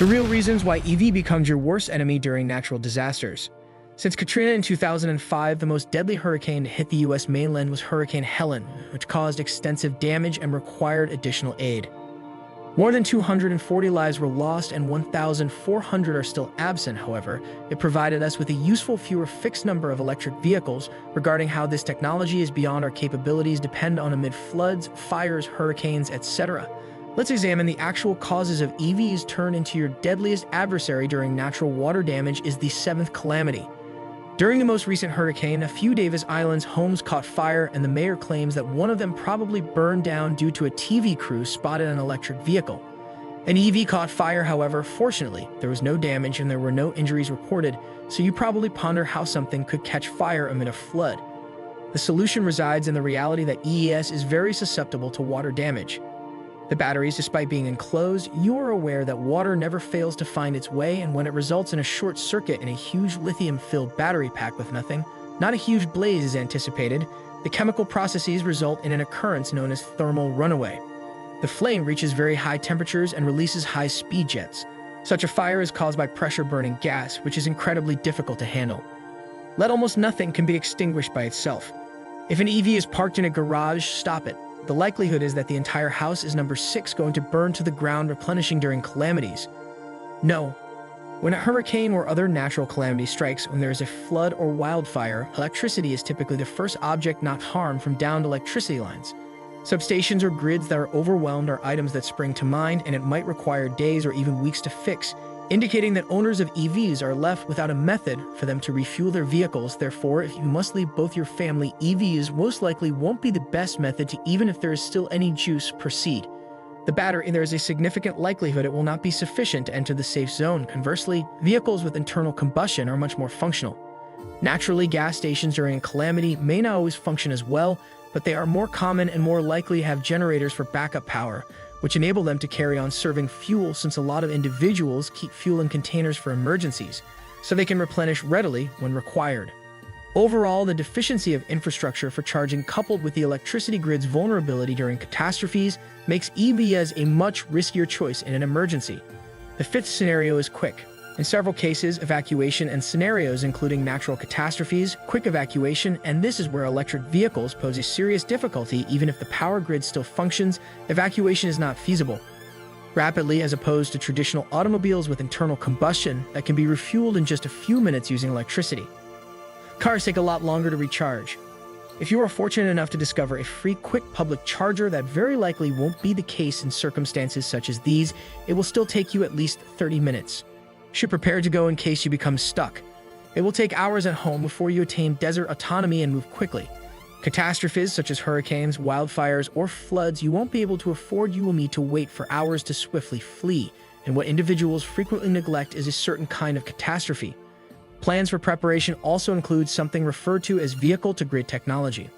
The real reasons why EV becomes your worst enemy during natural disasters. Since Katrina in 2005, the most deadly hurricane to hit the U.S. mainland was Hurricane Helen, which caused extensive damage and required additional aid. More than 240 lives were lost and 1,400 are still absent. However, it provided us with a useful fewer fixed number of electric vehicles. Regarding how this technology is beyond our capabilities depend on amid floods, fires, hurricanes, etc. Let's examine the actual causes of EVs turn into your deadliest adversary during natural water damage is the seventh calamity. During the most recent hurricane, a few Davis Islands homes caught fire, and the mayor claims that one of them probably burned down due to a TV crew spotted an electric vehicle. An EV caught fire, however. Fortunately, there was no damage and there were no injuries reported, so you probably ponder how something could catch fire amid a flood. The solution resides in the reality that EES is very susceptible to water damage. The batteries, despite being enclosed, you are aware that water never fails to find its way, and when it results in a short circuit in a huge lithium-filled battery pack with nothing, not a huge blaze is anticipated, the chemical processes result in an occurrence known as thermal runaway. The flame reaches very high temperatures and releases high-speed jets. Such a fire is caused by pressure-burning gas, which is incredibly difficult to handle. Almost nothing can be extinguished by itself. If an EV is parked in a garage, stop it. The likelihood is that the entire house is number 6 going to burn to the ground, replenishing during calamities. No. When a hurricane or other natural calamity strikes, when there is a flood or wildfire, electricity is typically the first object not harmed from downed electricity lines. Substations or grids that are overwhelmed are items that spring to mind, and it might require days or even weeks to fix, indicating that owners of EVs are left without a method for them to refuel their vehicles. Therefore, if you must leave both your family, EVs most likely won't be the best method to, even if there is still any juice, proceed. The battery, there is a significant likelihood it will not be sufficient to enter the safe zone. Conversely, vehicles with internal combustion are much more functional. Naturally, gas stations during a calamity may not always function as well, but they are more common and more likely to have generators for backup power, which enable them to carry on serving fuel, since a lot of individuals keep fuel in containers for emergencies, so they can replenish readily when required. Overall, the deficiency of infrastructure for charging coupled with the electricity grid's vulnerability during catastrophes makes EVs a much riskier choice in an emergency. The fifth scenario is quick. In several cases, evacuation and scenarios including natural catastrophes, quick evacuation, and this is where electric vehicles pose a serious difficulty. Even if the power grid still functions, evacuation is not feasible rapidly, as opposed to traditional automobiles with internal combustion that can be refueled in just a few minutes using electricity. Cars take a lot longer to recharge. If you are fortunate enough to discover a free quick public charger, that very likely won't be the case in circumstances such as these. It will still take you at least 30 minutes. Should prepare to go in case you become stuck. It will take hours at home before you attain desert autonomy and move quickly. Catastrophes such as hurricanes, wildfires, or floods you won't be able to afford. You will need to wait for hours to swiftly flee, and what individuals frequently neglect is a certain kind of catastrophe. Plans for preparation also include something referred to as vehicle-to-grid technology.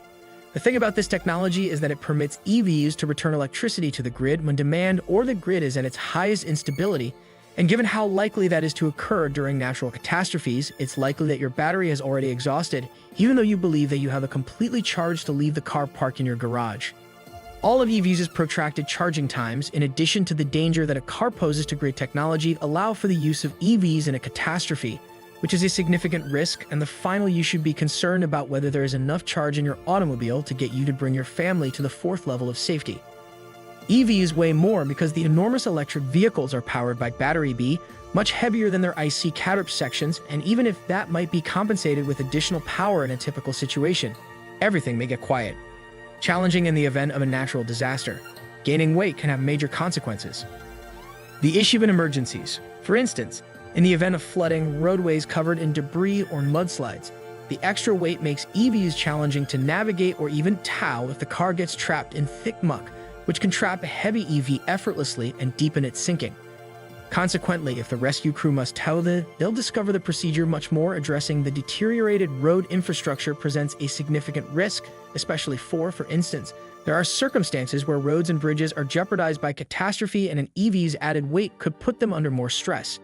The thing about this technology is that it permits EVs to return electricity to the grid when demand or the grid is at its highest instability. And given how likely that is to occur during natural catastrophes, it's likely that your battery has already exhausted, even though you believe that you have a completely charged to leave the car parked in your garage. All of EVs' protracted charging times, in addition to the danger that a car poses to grid technology, allow for the use of EVs in a catastrophe, which is a significant risk, and the final you should be concerned about whether there is enough charge in your automobile to get you to bring your family to the 4th level of safety. EVs weigh more because the enormous electric vehicles are powered by battery B, much heavier than their IC caterpillar sections, and even if that might be compensated with additional power in a typical situation, everything may get quiet. Challenging in the event of a natural disaster. Gaining weight can have major consequences. The issue in emergencies. For instance, in the event of flooding, roadways covered in debris or mudslides, the extra weight makes EVs challenging to navigate or even tow if the car gets trapped in thick muck, which can trap a heavy EV effortlessly and deepen its sinking. Consequently, if the rescue crew must tow they'll discover the procedure much more. Addressing the deteriorated road infrastructure presents a significant risk, especially for instance, there are circumstances where roads and bridges are jeopardized by catastrophe, and an EV's added weight could put them under more stress.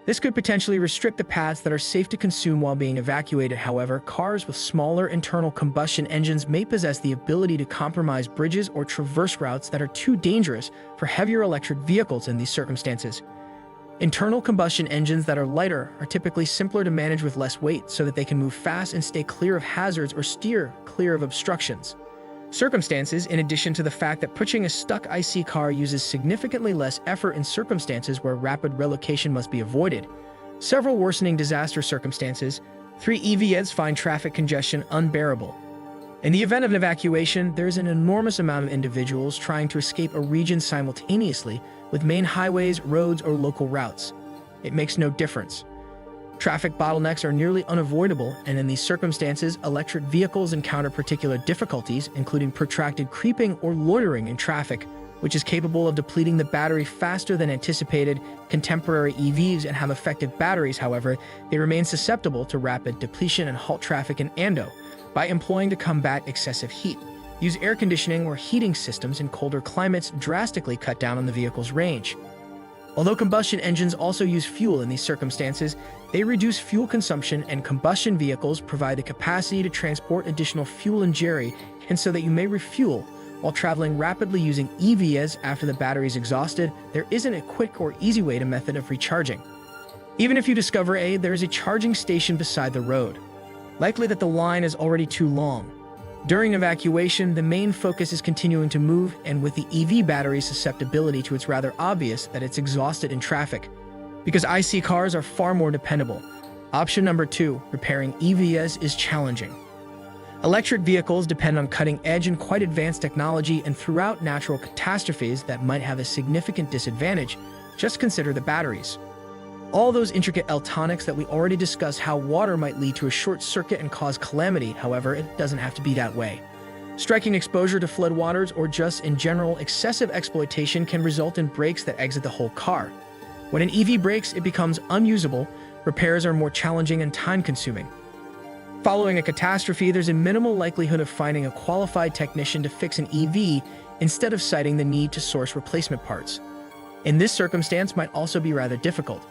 This could potentially restrict the paths that are safe to consume while being evacuated. However, cars with smaller internal combustion engines may possess the ability to compromise bridges or traverse routes that are too dangerous for heavier electric vehicles in these circumstances. Internal combustion engines that are lighter are typically simpler to manage with less weight so that they can move fast and stay clear of hazards or steer clear of obstructions. Circumstances, in addition to the fact that pushing a stuck IC car uses significantly less effort in circumstances where rapid relocation must be avoided. Several worsening disaster circumstances. 3 EVs find traffic congestion unbearable. In the event of an evacuation, there is an enormous amount of individuals trying to escape a region simultaneously with main highways, roads, or local routes. It makes no difference. Traffic bottlenecks are nearly unavoidable, and in these circumstances, electric vehicles encounter particular difficulties, including protracted creeping or loitering in traffic, which is capable of depleting the battery faster than anticipated. Contemporary EVs and have effective batteries, however, they remain susceptible to rapid depletion and halt traffic in Ando by employing to combat excessive heat. Use air conditioning or heating systems in colder climates drastically cut down on the vehicle's range. Although combustion engines also use fuel in these circumstances, they reduce fuel consumption, and combustion vehicles provide the capacity to transport additional fuel and jerry, and so that you may refuel while traveling rapidly using EVs after the battery is exhausted. There isn't a quick or easy way to method of recharging. Even if you discover there is a charging station beside the road. Likely that the line is already too long. During evacuation, the main focus is continuing to move, and with the EV battery's susceptibility to it's rather obvious that it's exhausted in traffic, because IC cars are far more dependable. Option number 2, repairing EVs is challenging. Electric vehicles depend on cutting-edge and quite advanced technology, and throughout natural catastrophes that might have a significant disadvantage, just consider the batteries. All those intricate electronics that we already discussed, how water might lead to a short circuit and cause calamity. However, it doesn't have to be that way. Striking exposure to floodwaters or just in general excessive exploitation can result in breaks that exit the whole car. When an EV breaks, it becomes unusable. Repairs are more challenging and time-consuming. Following a catastrophe, there's a minimal likelihood of finding a qualified technician to fix an EV instead of citing the need to source replacement parts. In this circumstance might also be rather difficult.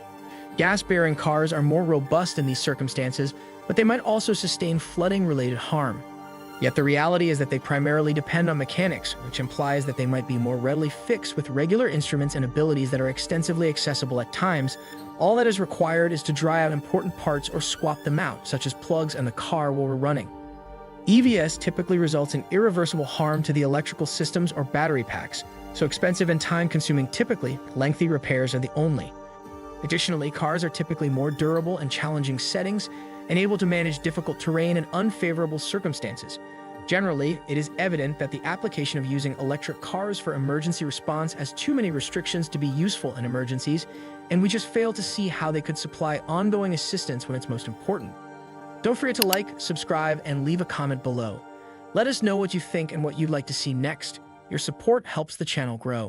Gas-bearing cars are more robust in these circumstances, but they might also sustain flooding-related harm. Yet the reality is that they primarily depend on mechanics, which implies that they might be more readily fixed with regular instruments and abilities that are extensively accessible at times. All that is required is to dry out important parts or swap them out, such as plugs in the car while we're running. EVs typically results in irreversible harm to the electrical systems or battery packs, so expensive and time-consuming. Typically, lengthy repairs are the only. Additionally, cars are typically more durable in challenging settings and able to manage difficult terrain and unfavorable circumstances. Generally, it is evident that the application of using electric cars for emergency response has too many restrictions to be useful in emergencies, and we just fail to see how they could supply ongoing assistance when it's most important. Don't forget to like, subscribe, and leave a comment below. Let us know what you think and what you'd like to see next. Your support helps the channel grow.